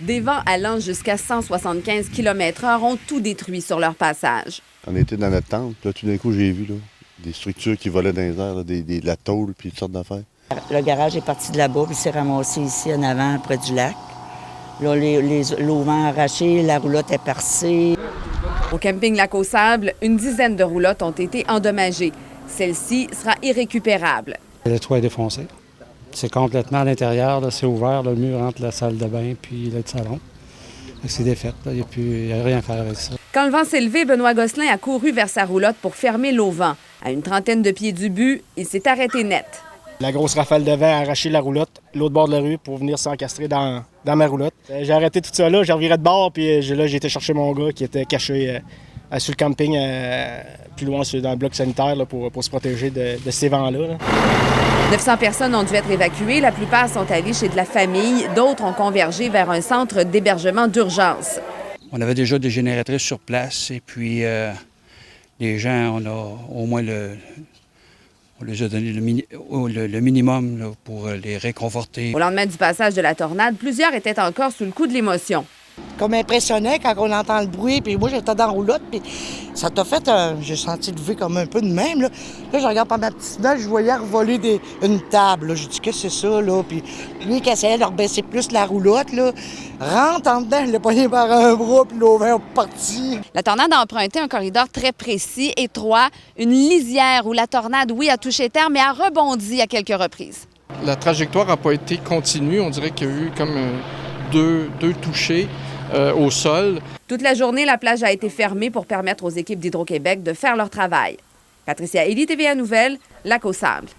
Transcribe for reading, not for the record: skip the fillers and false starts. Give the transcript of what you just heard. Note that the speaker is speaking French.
Des vents allant jusqu'à 175 km/h ont tout détruit sur leur passage. On était dans notre tente, puis là, tout d'un coup, j'ai vu là, des structures qui volaient dans les airs, là, de la tôle, puis toutes sortes d'affaires. Le garage est parti de là-bas, puis s'est ramassé ici en avant, près du lac. Là, l'auvent arraché, la roulotte est percée. Au camping Lac aux Sables, une dizaine de roulottes ont été endommagées. Celle-ci sera irrécupérable. Le toit est défoncé. C'est complètement à l'intérieur, là, c'est ouvert, le mur entre la salle de bain puis le salon. C'est défait, il n'y a rien à faire avec ça. Quand le vent s'est levé, Benoît Gosselin a couru vers sa roulotte pour fermer l'auvent. À une trentaine de pieds du but, il s'est arrêté net. La grosse rafale de vent a arraché la roulotte, l'autre bord de la rue, pour venir s'encastrer dans ma roulotte. J'ai arrêté tout ça là, j'ai reviré de bord, puis là, j'ai été chercher mon gars qui était caché sur le camping, plus loin dans le bloc sanitaire, là, pour se protéger de ces vents-là. 900 personnes ont dû être évacuées. La plupart sont allées chez de la famille. D'autres ont convergé vers un centre d'hébergement d'urgence. On avait déjà des génératrices sur place et puis les gens, on a au moins on les a donné le minimum là, pour les réconforter. Au lendemain du passage de la tornade, plusieurs étaient encore sous le coup de l'émotion. Comme impressionné quand on entend le bruit, puis moi j'étais dans la roulotte, puis ça t'a fait, j'ai senti lever comme un peu de même, là. Là, je regarde par ma petite fenêtre, je voyais revoler une table, là. J'ai dit, qu'est-ce que c'est ça, là? Puis lui qui essayait de rebaisser plus la roulotte, là, rentre en dedans, je l'ai pogné par un bras, puis l'auvent est parti. La tornade a emprunté un corridor très précis, étroit, une lisière où la tornade, oui, a touché terre, mais a rebondi à quelques reprises. La trajectoire n'a pas été continue, on dirait qu'il y a eu comme deux touchés au sol. Toute la journée, la plage a été fermée pour permettre aux équipes d'Hydro-Québec de faire leur travail. Patricia Elie, TVA Nouvelles, Lac aux Sables.